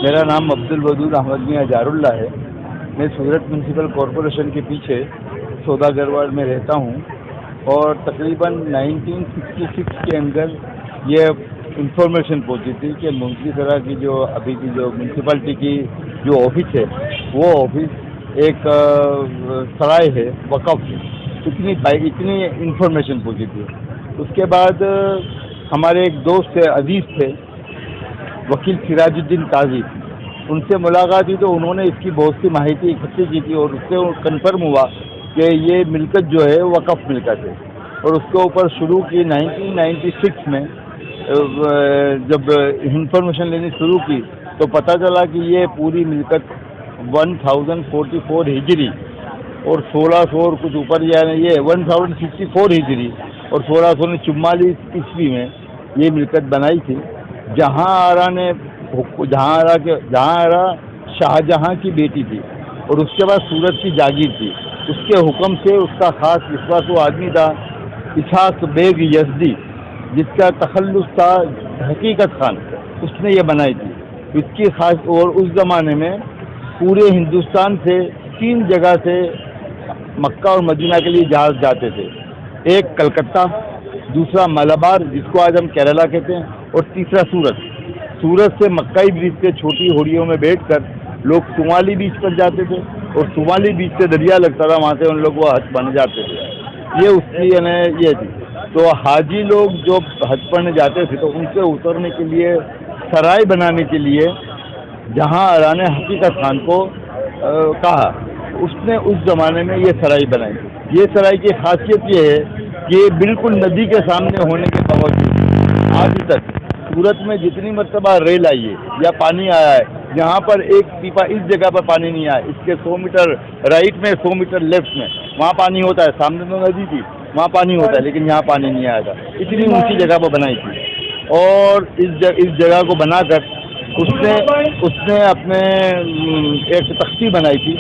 मेरा नाम अब्दुल वदूद अहमद मियां जारुल्ला है। मैं सूरत म्यूनसिपल कॉरपोरेशन के पीछे सौदागरवाड़ में रहता हूँ और तकरीबन 1966 के अंदर ये इंफॉर्मेशन पहुँची थी कि मुंशीसरा की जो अभी की जो म्यूनसिपलिटी की जो ऑफिस है वो ऑफिस एक सराय है, वक़फ़ है। इतनी इंफॉर्मेशन पहुँची थी। उसके बाद हमारे एक दोस्त थे, अजीज़ थे, वकील सिराजुद्दीन काजी, उनसे मुलाकात हुई तो उन्होंने इसकी बहुत सी माहिती इकट्ठी की थी और उससे कन्फर्म हुआ कि ये मिल्कत जो है वक़फ़ मिल्कत है। और उसके ऊपर शुरू की 1996 में जब इंफॉर्मेशन लेनी शुरू की तो पता चला कि ये पूरी मिल्कत 1044 हिजरी और 1600 और कुछ ऊपर, यानी ये 1064 हिजरी और 1644 ईस्वी में ये मिल्कत बनाई थी। जहांआरा शाहजहां की बेटी थी और उसके बाद सूरत की जागीर थी। उसके हुक्म से उसका खास विश्वासु आदमी था इसहाक बेग यज़दी, जिसका तखल्लुस था हकीकत खान, उसने ये बनाई थी। इसकी खास, और उस ज़माने में पूरे हिंदुस्तान से 3 जगह से मक्का और मदीना के लिए जहाज़ जाते थे। एक कलकत्ता, दूसरा मलाबार जिसको आज हम केरला कहते हैं, और तीसरा सूरत। सूरत से मक्काई ब्रिज से छोटी होड़ियों में बैठकर लोग सुमाली बीच पर जाते थे और सुमाली बीच से दरिया लगता था, वहाँ से उन लोग वो हज पढ़ने जाते थे। ये उसकी ये थी। तो हाजी लोग जो हज पढ़ने जाते थे तो उनसे उतरने के लिए सराय बनाने के लिए जहाँ आरा ने हकीकत खान को कहा, उसने उस ज़माने में ये सराय बनाई। ये सराय की खासियत ये है कि ये बिल्कुल नदी के सामने होने के बावजूद आज तक सूरत में जितनी मरतबा रेल आई है या पानी आया है, यहाँ पर एक टीपा इस जगह पर पानी नहीं आया। इसके 100 मीटर राइट में, 100 मीटर लेफ्ट में वहाँ पानी होता है। सामने तो नदी थी, वहाँ पानी होता है, लेकिन यहाँ पानी नहीं आया था। इतनी ऊंची जगह पर बनाई थी। और इस जगह को बनाकर उसने अपने एक तख्ती बनाई थी,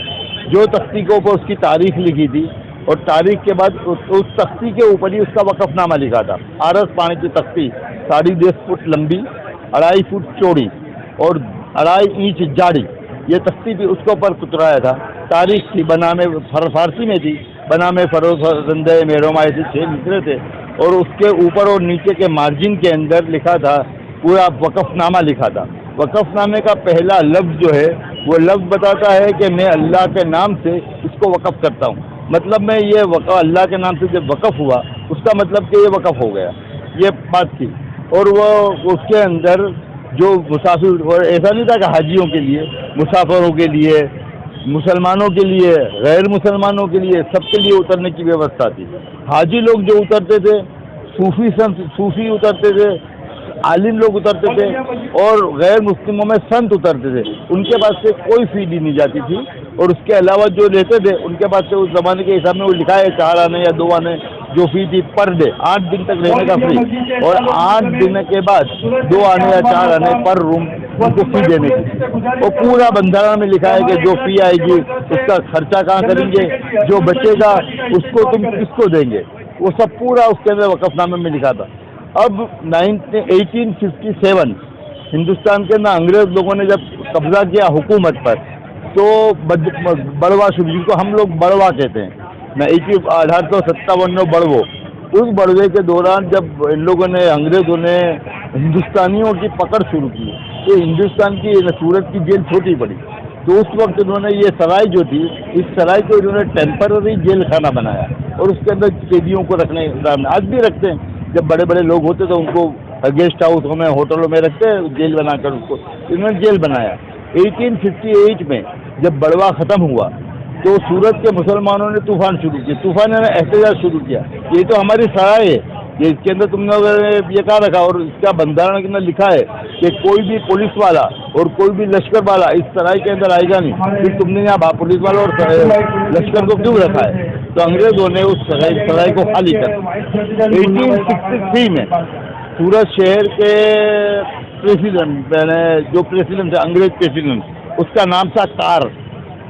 जो तख्ती के ऊपर उसकी तारीख लिखी थी और तारीख के बाद उस तख्ती के ऊपर ही उसका वक़फ़नामा लिखा था। आरस पानी की तख्ती 10.5 फुट लंबी, 2.5 फुट चौड़ी और 2.5 इंच जाड़ी, ये तख्ती भी उसके ऊपर कुतराया था। तारीख थी, बना में फारसी में थी, बना में फरोजंदे मेरोमा ऐसे 6 मिसरे थे और उसके ऊपर और नीचे के मार्जिन के अंदर लिखा था, पूरा वक़फ़नामा लिखा था। वक़फ़नामे का पहला लफ्ज़ जो है वो लफ्ज़ बताता है कि मैं अल्लाह के नाम से इसको वक़फ़ करता हूँ। मतलब मैं ये अल्लाह के नाम से जब वक़फ़ हुआ, उसका मतलब कि ये वक़फ़ हो गया, ये बात थी। और वो उसके अंदर जो मुसाफिर, और ऐसा नहीं था कि हाजियों के लिए, मुसाफिरों के लिए, मुसलमानों के लिए, गैर मुसलमानों के लिए, सबके लिए उतरने की व्यवस्था थी। हाजी लोग जो उतरते थे, सूफ़ी उतरते थे, आलिम लोग उतरते थे और गैर मुस्लिमों में संत उतरते थे। उनके पास से कोई फ़ी दी नहीं जाती थी। और उसके अलावा जो लेते थे उनके पास से उस ज़माने के हिसाब में वो लिखा है 4 आने या 2 आने जो फ़ी थी पर डे, 8 दिन तक रहने का फ्री, और 8 दिन के बाद 2 आने या 4 आने पर रूम उनको फ़ी देने की। और पूरा बंधारा में लिखा है कि जो फ़ी आएगी उसका खर्चा कहाँ करेंगे, जो बचेगा उसको तुम किसको देंगे, वो सब पूरा उसके अंदर वक़फ़नामे में लिखा था। अब 1857 हिंदुस्तान के अंदर अंग्रेज़ लोगों ने जब कब्ज़ा किया हुकूमत पर, तो बड़वा शुरू, जिनको हम लोग बड़वा कहते हैं, 1857 बड़वो, उस बड़वे के दौरान जब इन लोगों ने, अंग्रेज़ों ने हिंदुस्तानियों की पकड़ शुरू की, तो हिंदुस्तान की सूरत की जेल छोटी पड़ी। तो उस वक्त उन्होंने ये सराय जो थी, इस सराय को इन्होंने टेम्पररी जेल खाना बनाया और उसके अंदर कैदियों को रखने, आज भी रखते हैं। जब बड़े बड़े लोग होते तो उनको गेस्ट हाउसों में, होटलों में रखते हैं, जेल बनाकर उसको इन्होंने जेल बनाया। 1858 में जब बड़वा ख़त्म हुआ तो सूरत के मुसलमानों ने तूफ़ान शुरू किया, तूफ़ान ने एहतजाज शुरू किया, ये तो हमारी सराय है, ये इसके अंदर तुमने ये कहा रखा। और इसका बंधारण के अंदर लिखा है कि कोई भी पुलिस वाला और कोई भी लश्कर वाला इस सराय के अंदर आएगा नहीं। फिर तुमने यहाँ पुलिस वाला और लश्कर को क्यों रखा है? तो अंग्रेज़ों ने उस सराय को खाली कर 1863 में सूरत शहर के प्रेसिडेंट, जो प्रेसिडेंट थे, अंग्रेज प्रेसिडेंट, उसका नाम था Kar,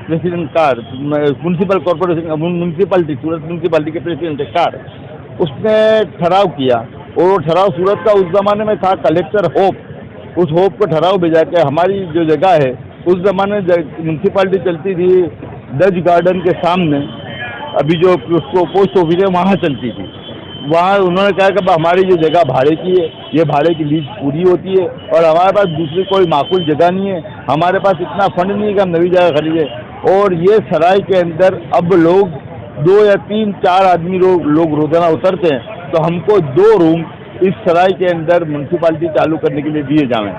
president Kar, municipal corporation, municipality, Surat municipality के प्रेसिडेंट थे कार। उसने ठहराव किया और ठहराव सूरत का उस ज़माने में था कलेक्टर होप, उस होप को ठहराव भेजा के हमारी जो जगह है, उस ज़माने म्यूनसिपाल्टी चलती थी डच गार्डन के सामने, अभी जो उसको पोस्ट ऑफिस है वहाँ चलती थी। वहाँ उन्होंने कहा कि हमारी जो जगह भाड़े की है, ये भाड़े की लीज पूरी होती है और हमारे पास दूसरी कोई माकूल जगह नहीं है, हमारे पास इतना फंड नहीं है कि हम नई जगह खरीदें। और ये सराय के अंदर अब लोग 2 या 3 4 आदमी लोग रोजाना उतरते हैं, तो हमको 2 रूम इस सराय के अंदर म्यूनसिपाल्टी चालू करने के लिए दिए जाएं,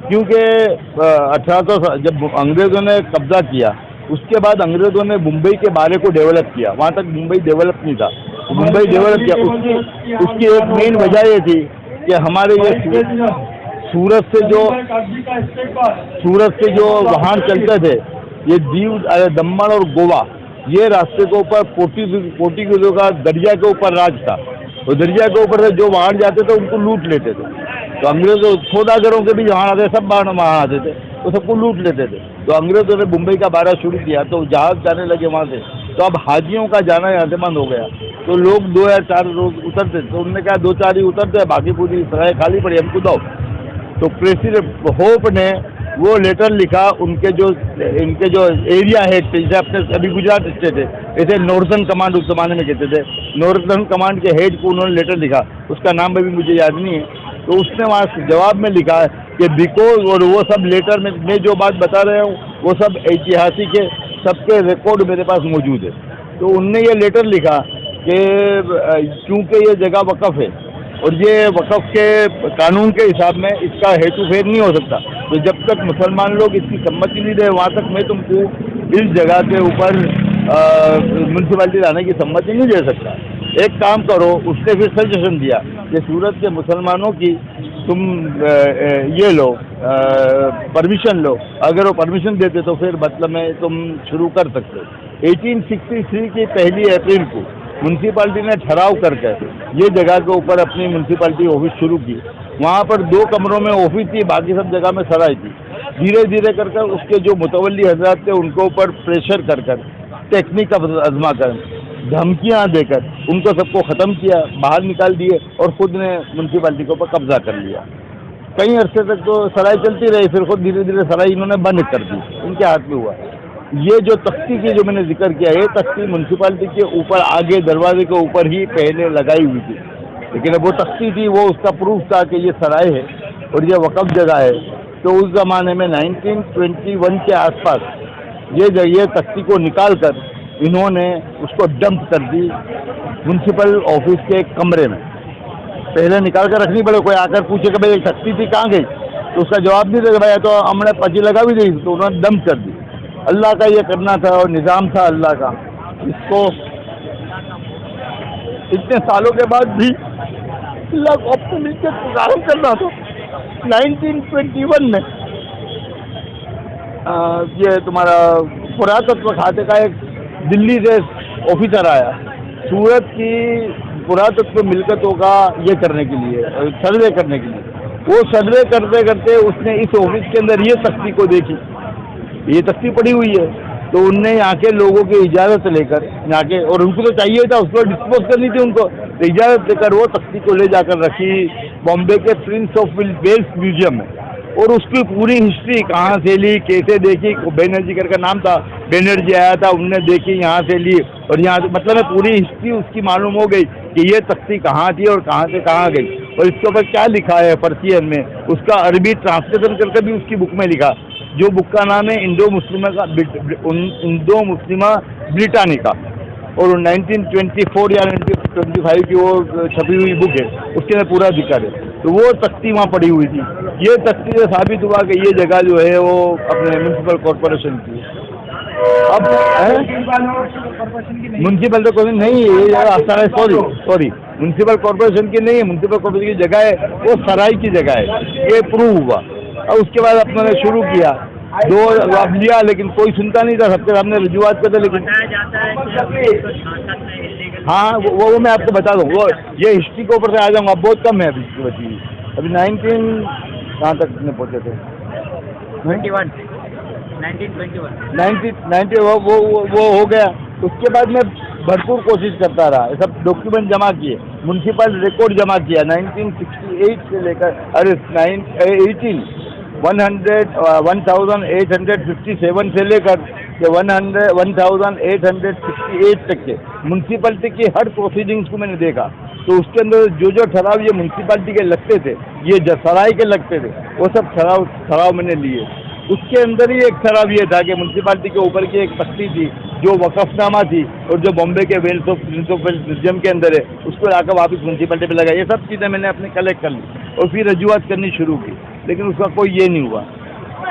क्योंकि 1800 जब अंग्रेज़ों ने कब्जा किया, उसके बाद अंग्रेज़ों ने मुंबई के बारे को डेवलप किया। वहाँ तक मुंबई डेवलप नहीं था, मुंबई डेवलप किया। उसकी एक मेन वजह ये थी कि हमारे ये सूरत से जो वाहन चलते थे, ये दीव, दमन और गोवा, ये रास्ते के ऊपर पोर्टुगीजों का दरिया के ऊपर राज था। तो दरिया के ऊपर से जो वाहन जाते थे उनको लूट लेते थे। तो अंग्रेज़ों सौदागरों के भी जहाँ आते, सब वहाँ आते थे, तो सबको लूट लेते थे। तो अंग्रेज़ों ने मुंबई का बारह शुरू किया, तो जहाज़ जाने लगे वहाँ से, तो अब हाजियों का जाना यहाँ से बंद हो गया। तो लोग 2 या 4 लोग उतरते, तो उन्होंने कहा 2-4 ही उतरते हैं, बाकी पूरी सराय खाली पड़ी, हमको दो। तो प्रेसिडेंट होप ने वो लेटर लिखा, इनके जो एरिया हेड थे, जैसे अपने अभी गुजरात स्टेट है, ऐसे नॉर्थर्न कमांड उस जमाने में कहते थे, नॉर्थर्न कमांड के हेड को उन्होंने लेटर लिखा, उसका नाम अभी मुझे याद नहीं है। तो उसने वहाँ जवाब में लिखा कि बिकॉज, और वो सब लेटर में मैं जो बात बता रहा हूँ वो सब ऐतिहासिक है, सबके रिकॉर्ड मेरे पास मौजूद है। तो उनने ये लेटर लिखा कि क्योंकि ये जगह वक़फ़ है और ये वक़फ़ के कानून के हिसाब में इसका हेतु फेर नहीं हो सकता, तो जब तक मुसलमान लोग इसकी सम्मति नहीं दे, वहाँ तक मैं तुमको इस जगह के ऊपर म्यूनसिपाल्टी लाने की सम्मति नहीं दे सकता। एक काम करो, उसने फिर सजेशन दिया कि सूरत के मुसलमानों की तुम ये लो, परमिशन लो, अगर वो परमिशन देते तो फिर मतलब में तुम शुरू कर सकते हो। 1863 की 1 अप्रैल को म्यूनसिपाल्टी ने ठहराव करके ये जगह के ऊपर अपनी म्यूनसिपाल्टी ऑफिस शुरू की। वहाँ पर 2 कमरों में ऑफिस थी, बाकी सब जगह में सराय थी। धीरे धीरे कर उसके जो मुतवल्ली हजरात थे उनके ऊपर प्रेशर कर टेक्निक आजमा कर, धमकियाँ देकर उनको सबको ख़त्म किया, बाहर निकाल दिए और ख़ुद ने म्यूनसिपाल्टी के ऊपर कब्जा कर लिया। कई अरसे तक तो सराय चलती रही, फिर खुद धीरे धीरे सराय इन्होंने बंद कर दी, इनके हाथ में हुआ। ये जो तख्ती की जो मैंने जिक्र किया, ये तख्ती म्यूनसिपाल्टी के ऊपर आगे दरवाजे के ऊपर ही पहले लगाई हुई थी, लेकिन वो तख्ती थी, वो उसका प्रूफ था कि ये सराय है और ये वक़फ़ जगह है। तो उस ज़माने में 1921 के आसपास ये तख्ती को निकाल कर इन्होंने उसको डंप कर दी म्यूनसिपल ऑफिस के कमरे में। पहले निकाल कर रखनी पड़े, कोई आकर पूछे कि भाई तख्ती थी कहाँ गई, तो उसका जवाब नहीं देगा, भाई तो हमने पची लगा भी दी, तो उन्होंने डंप कर दी। अल्लाह का ये करना था और निज़ाम था अल्लाह का। इसको इतने सालों के बाद भी अल्लाह को अपने मिलकर पुकार करना था। 1921 में ये तुम्हारा पुरातत्व खाते का एक दिल्ली से ऑफिसर आया सूरत की पुरातत्व मिलकतों का ये करने के लिए, सर्वे करने के लिए। वो सर्वे करते करते उसने इस ऑफिस के अंदर ये तख्ती को देखी, ये तख्ती पड़ी हुई है। तो उनने यहाँ के लोगों की इजाज़त लेकर, यहाँ के, और उनको तो चाहिए था, उसको डिस्पोज करनी थी उनको, तो इजाज़त लेकर वो तख्ती को ले जाकर रखी बॉम्बे के प्रिंस ऑफ वेल्स म्यूजियम में। और उसकी पूरी हिस्ट्री कहाँ से ली, कैसे देखी, बैनर्जी करके नाम था, बैनर्जी आया था, उनने देखी, यहाँ से ली और यहाँ से, मतलब पूरी हिस्ट्री उसकी मालूम हो गई कि ये तख्ती कहाँ थी और कहाँ से कहाँ गई और इसके ऊपर क्या लिखा है पर्शियन में। उसका अरबी ट्रांसलेशन करके भी उसकी बुक में लिखा, जो बुक का नाम है इंडो मुस्लिमा ब्रिटानिका, और 1924 या 1925 की वो छपी हुई बुक है, उसके अंदर पूरा जिक्र है। तो वो तख्ती वहाँ पड़ी हुई थी। ये तख्ती से साबित हुआ कि ये जगह जो है वो अपने म्यूनसिपल कॉरपोरेशन की। अब म्यूनसिपल कॉरपोरेशन नहीं है ये जगह, सॉरी म्यूनसिपल कॉरपोरेशन की नहीं है, म्यूनसिपल कॉरपोरेशन की जगह है, वो सराय की जगह है, ये प्रूव हुआ। और उसके बाद अपने शुरू किया, 2 अब लिया, लेकिन कोई सुनता नहीं था, सबके सामने रजूआत करते, लेकिन हाँ वो मैं आपको बता दूँ, वो ये हिस्ट्री के ऊपर से आ जाऊँगा, बहुत कम है अभी बची हुई। अभी 19 कहाँ तक में पहुँचे थे, 1921 वो हो गया। उसके बाद मैं भरपूर कोशिश करता रहा, सब डॉक्यूमेंट जमा किए, म्यूनसिपल रिकॉर्ड जमा किया 1968 से लेकर 18 1857 से लेकर के 1868 तक के म्यूनसिपैलिटी की हर प्रोसीडिंग्स को मैंने देखा। तो उसके अंदर जो जो ठराव ये म्यूनसिपैलिटी के लगते थे, ये सराय के लगते थे, वो सब ठराव मैंने लिए। उसके अंदर ही एक ठराव ये था कि म्यूनसिपैलिटी के ऊपर की एक पट्टी थी जो वक़फ़नामा थी और जो बॉम्बे के Wales of prince of Wales museum के अंदर है, उसको लाकर वापस म्यूनसिपैलिटी पे लगा। ये सब चीज़ें मैंने अपने कलेक्ट कर ली और फिर रजूआत करनी शुरू की, लेकिन उसका कोई ये नहीं हुआ।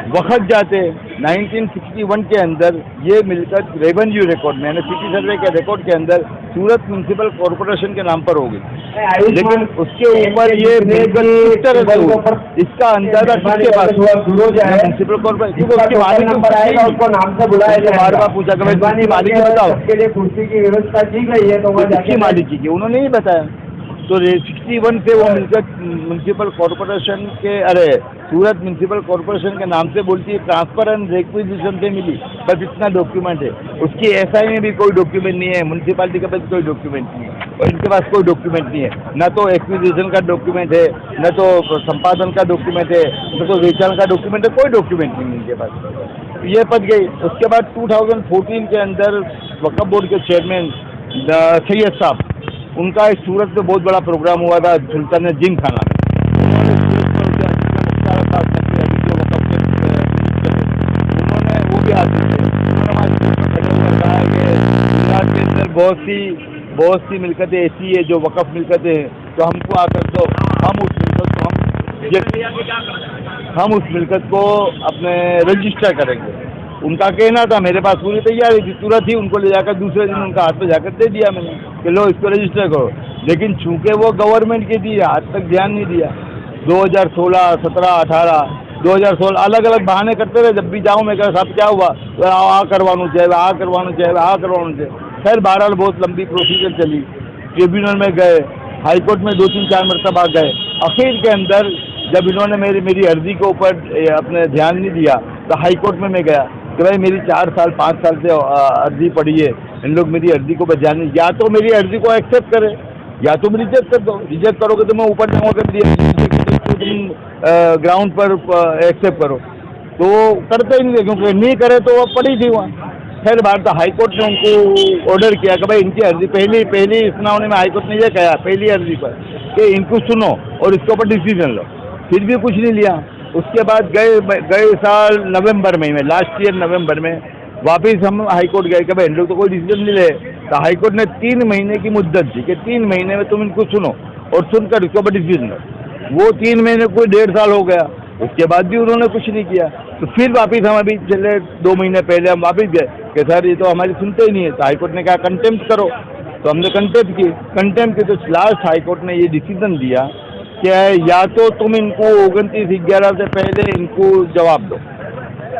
वक्त जाते 1961 के अंदर ये मिलकर रेवेन्यू रिकॉर्ड में, सिटी सर्वे के रिकॉर्ड के अंदर सूरत म्यूनसिपल कॉरपोरेशन के नाम पर हो गई, लेकिन उसके ऊपर ये मिलकर किस तरह से हुई, इसका अंदाजा किसके पास हुआ? म्यूनसिपल कॉरपोरेशन, क्योंकि उसके मालिक उसको नाम से बुलाया, बार बार पूछा कि भाई मालिक बताओ, के लिए कुर्सी की व्यवस्था की गई है, तो किसकी मालिकी की उन्होंने नहीं बताया। तो 61 से वो मिलकर म्यूनसिपल कॉरपोरेशन के, अरे सूरत म्यूनसिपल कॉरपोरेशन के नाम से बोलती है, ट्रांसफर एंड रिक्विजिशन से मिली, बस इतना डॉक्यूमेंट है। उसकी एसआई में भी कोई डॉक्यूमेंट नहीं है, म्यूनसिपैलिटी के पास कोई डॉक्यूमेंट नहीं है और इनके पास कोई डॉक्यूमेंट नहीं है। न तो एक्विजिशन का डॉक्यूमेंट है, न तो संपादन का डॉक्यूमेंट है, न तो वेचान का डॉक्यूमेंट है, कोई डॉक्यूमेंट नहीं है इनके पास। ये पट गई। उसके बाद 2014 के अंदर वक्फ बोर्ड के चेयरमैन सैयद साहब, उनका इस सूरत में बहुत बड़ा प्रोग्राम हुआ था सुल्तान जिन खाना में। उन्होंने वो भी हासिल थे। कहा है कि गुजरात के अंदर बहुत सी मिलकतें ऐसी है जो वक़फ़ मिलकतें हैं, तो हमको आकर दो, हम उस मिलकत को अपने रजिस्टर करेंगे। उनका कहना था, मेरे पास पूरी तैयारी थी, तुरंत ही उनको ले जाकर दूसरे दिन उनका हाथ पे जाकर दे दिया मैंने कि लो इसको रजिस्टर करो। लेकिन चूंकि वो गवर्नमेंट की थी, आज तक ध्यान नहीं दिया। 2016, 17, 18, 2016 अलग अलग बहाने करते रहे। जब भी जाऊँ मैं कहा साहब क्या हुआ, तो आ करवाना चाहिए। खैर बहरहाल बहुत लंबी प्रोसीजर चली, ट्रिब्यूनल में गए, हाई कोर्ट में 2-3-4 मरतबा गए। आखिर के अंदर जब इन्होंने मेरी अर्जी के ऊपर अपने ध्यान नहीं दिया, तो हाई कोर्ट में मैं गया कि भाई मेरी 4 साल 5 साल से अर्जी पड़ी है, इन लोग मेरी अर्जी को ध्यान नहीं, या तो मेरी अर्जी को एक्सेप्ट करें या तुम रिजेक्ट कर दो। रिजेक्ट करोगे तो मैं ऊपर जाऊँगा कर दिया, तुम ग्राउंड पर एक्सेप्ट करो, तो करते ही नहीं, क्योंकि नहीं करे तो वो पड़ी थी वहाँ। खैर भारत हाई कोर्ट ने उनको ऑर्डर किया कि भाई इनकी अर्जी पहली सुनावनी में हाई कोर्ट ने यह कहा पहली अर्जी पर कि इनको सुनो और इसके ऊपर डिसीजन लो, फिर भी कुछ नहीं लिया। उसके बाद गए साल नवंबर में, लास्ट ईयर नवंबर में वापस हम हाई कोर्ट गए कि भाई इन लोग तो कोई डिसीजन नहीं ले। तो हाई कोर्ट ने 3 महीने की मुद्दत दी कि 3 महीने में तुम इनको सुनो और सुनकर इसके ऊपर डिसीजन लो। वो 3 महीने कोई 1.5 साल हो गया, उसके बाद भी उन्होंने कुछ नहीं किया। तो फिर वापस हम अभी चले 2 महीने पहले हम वापस गए कि सर ये तो हमारी सुनते ही नहीं है। तो हाई कोर्ट ने कहा कंटेम्प्ट करो, तो हमने कंटेम्प्ट की। तो लास्ट हाई कोर्ट ने ये डिसीजन दिया कि या तो तुम इनको 29/11 से पहले इनको जवाब दो,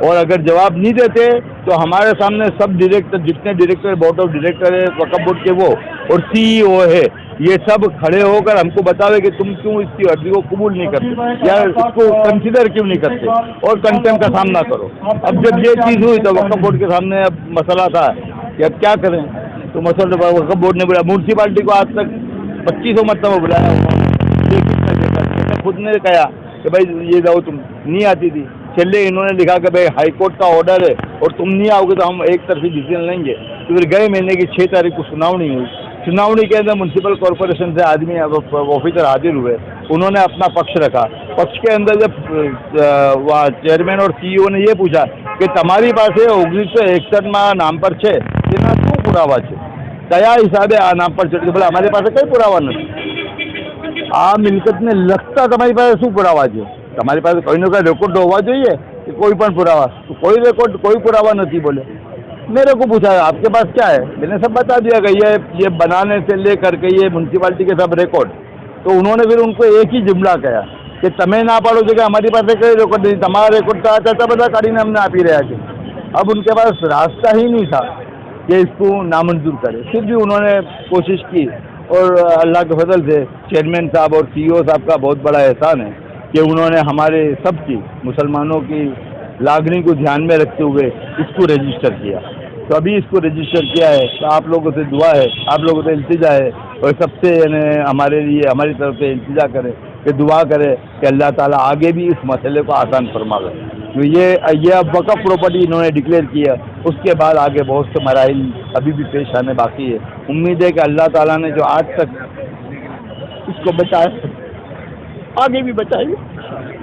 और अगर जवाब नहीं देते तो हमारे सामने सब डायरेक्टर, जितने डायरेक्टर बोर्ड ऑफ डायरेक्टर है वक्फ बोर्ड के वो और CEO है, ये सब खड़े होकर हमको बतावे कि तुम क्यों इसकी अर्जी को कबूल नहीं करते या इसको कंसिडर क्यों नहीं करते और कंटेम्प्ट का सामना करो। अब जब ये चीज़ हुई तो वक्फ बोर्ड के सामने अब मसला था कि अब क्या करें। तो वक्फ बोर्ड ने बोला, म्यूनसिपालिटी को आज तक 2500 मरतबा बुलाया, खुद ने कहा कि भाई ये जाओ, तुम नहीं आती थी। चलिए इन्होंने लिखा कि भाई हाई कोर्ट का ऑर्डर है और तुम नहीं आओगे तो हम एक तरफी डिसीजन लेंगे। तो फिर गए महीने की 6 तारीख को सुनावनी हुई। सुनावनी के अंदर म्यूनसिपल कॉरपोरेशन से आदमी ऑफिसर हाजिर हुए, उन्होंने अपना पक्ष रखा। पक्ष के अंदर जब वहाँ चेयरमैन और CEO ने ये पूछा कि तुम्हारी पास 1961 में नाम पर है तेना शू पुरावा है, कया हिसाबे आ नाम पर चढ़, बोला हमारे पास कई पुरावा नहीं, आ मिलकत ने लगता तुम्हारी पास शू पुरावा है, तुम्हारी पास कोई ना कोई रिकॉर्ड होवा चाहिए कि कोई पण पुरावा, तो कोई रिकॉर्ड कोई पुरावा नहीं। बोले मेरे को पूछा आपके पास क्या है, मैंने सब बता दिया कि ये बनाने से लेकर के ये म्यूनसिपालिटी के सब रिकॉर्ड। तो उन्होंने फिर उनको एक ही जुमला कहा कि तमें ना पाड़ो कि हमारी पास कोई रिकॉर्ड नहीं, तुम्हारा रिकॉर्ड का आता बता काढ़ी हमने आप ही रहा थे। अब उनके पास रास्ता ही नहीं था कि इसको नामंजूर करे, फिर भी उन्होंने कोशिश की और अल्लाह के फजल से चेयरमैन साहब और CEO साहब का बहुत बड़ा एहसान है कि उन्होंने हमारे सबकी मुसलमानों की लागनी को ध्यान में रखते हुए इसको रजिस्टर किया। तो अभी इसको रजिस्टर किया है, तो आप लोगों से दुआ है, आप लोगों से इल्तिजा है और सबसे हमारे लिए हमारी तरफ से इल्तिजा करें कि दुआ करें कि अल्लाह ताला आगे भी इस मसले को आसान फरमावे। तो ये अब वक़्फ़ प्रॉपर्टी इन्होंने डिक्लेयर किया, उसके बाद आगे बहुत से मराइल अभी भी पेश आने बाकी है। उम्मीद है कि अल्लाह ताला ने जो आज तक इसको बचाया आगे भी बचाएंगे।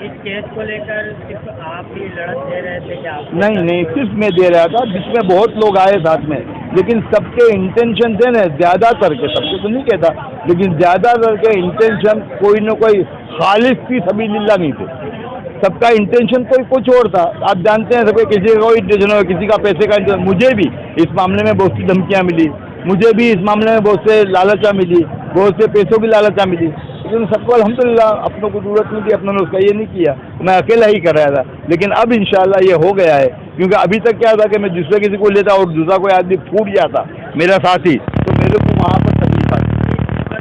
इस केस को लेकर सिर्फ आप ही लड़त दे रहे थे क्या? नहीं, सिर्फ मैं दे रहा था, बीच में बहुत लोग आए साथ में, लेकिन सबके इंटेंशन थे ना, ज़्यादातर के, सबको तो नहीं कहता, लेकिन ज़्यादातर के इंटेंशन कोई न कोई खालिस फी सबीलिल्लाह नहीं थे। सबका इंटेंशन कोई कुछ और था। आप जानते हैं सबके किसी का कोई इंटेंशन हो, किसी का पैसे का इंटेंशन। मुझे भी इस मामले में बहुत सी धमकियाँ मिली, मुझे भी इस मामले में बहुत से लालचा मिली, बहुत से पैसों की लालचा मिली, लेकिन सबको अल्हम्दुलिल्लाह अपनों को जरूरत नहीं थी, अपनों ने उसका ये नहीं किया, मैं अकेला ही कर रहा था। लेकिन अब इंशाल्लाह ये हो गया है, क्योंकि अभी तक क्या था कि मैं दूसरे किसी को लेता और दूसरा कोई आदमी फूट जाता मेरा साथी, तो मेरे को वहाँ पर तकलीफ आती।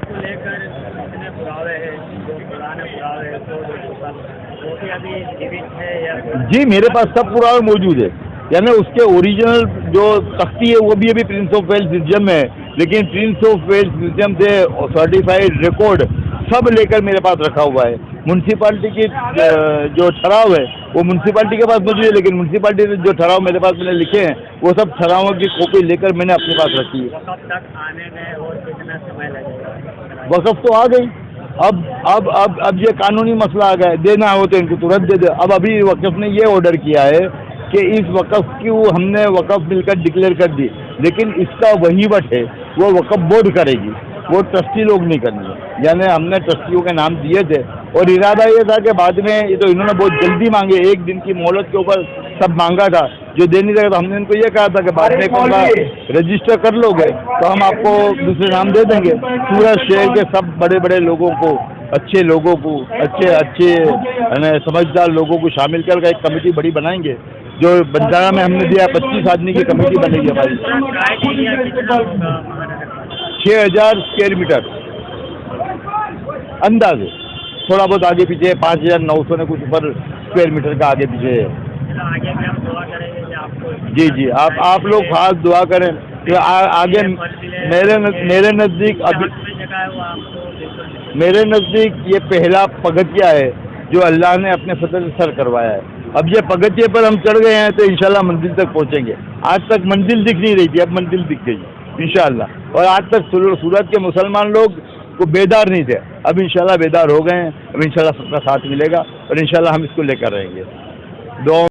को लेकर कितने पुरावे हैं, जो पुराने पुरावे हैं तो वो भी अभी जीवित है या? जी मेरे पास सब पुरावे मौजूद है, यानी उसके ओरिजिनल जो तख्ती है वो भी अभी प्रिंस ऑफ वेल्स म्यूजियम में है, लेकिन प्रिंस ऑफ वेल्स म्यूजियम से सर्टिफाइड रिकॉर्ड सब लेकर मेरे पास रखा हुआ है। म्यूनसिपालिटी की जो ठहराव है वो म्यूनसिपालिटी के पास मौजूद है, लेकिन म्यूनसिपालिटी ने जो ठहराव मेरे पास मैंने लिखे हैं वो सब ठहरावों की कॉपी लेकर मैंने अपने पास रखी है। कब तक आने में और कितना समय लगेगा? वक़्फ़ तो आ गई, अब ये कानूनी मसला आ गया, देना हो तो इनको तुरंत दे दे। अब अभी वक़्फ़ ने ये ऑर्डर किया है कि इस वक़्फ़ की हमने वक़्फ़ मिलकर डिक्लेयर कर दी, लेकिन इसका वहीवट है वो वक़्फ़ बोर्ड करेगी, वो ट्रस्टी लोग नहीं करनी है। यानी हमने ट्रस्टियों के नाम दिए थे और इरादा ये था कि बाद में ये तो इन्होंने बहुत जल्दी मांगे, एक दिन की मोहलत के ऊपर सब मांगा था, जो दे नहीं रहा था। हमने इनको ये कहा था कि बाद में रजिस्टर कर लोगे तो हम आपको दूसरे नाम दे देंगे। पूरा शहर के सब बड़े बड़े लोगों को, अच्छे लोगों को, अच्छे समझदार लोगों को शामिल कर एक कमेटी बड़ी बनाएंगे। जो बंजारा में हमने दिया 25 आदमी की कमेटी बनेगी हमारी। 6000 स्क्वायर मीटर अंदाज, थोड़ा बहुत आगे पीछे 5900 ने कुछ ऊपर स्क्वायर मीटर का आगे पीछे है। आगे भी हम दुआ करेंगे कि आपको। जी आप लोग खास दुआ करें कि आगे मेरे नज़दीक अभी मेरे नज़दीक ये पहला पगथिया है जो अल्लाह ने अपने फजल से सर करवाया है। अब ये पगथिये पर हम चढ़ गए हैं तो इंशाल्लाह मंजिल तक पहुंचेंगे। आज तक मंजिल दिख नहीं रही थी, अब मंजिल दिख गई इंशाल्लाह। और आज तक सूरत के मुसलमान लोग को बेदार नहीं थे, अब इंशाल्लाह बेदार हो गए हैं। अब इंशाल्लाह सबका साथ मिलेगा और इंशाल्लाह हम इसको लेकर रहेंगे। दुआ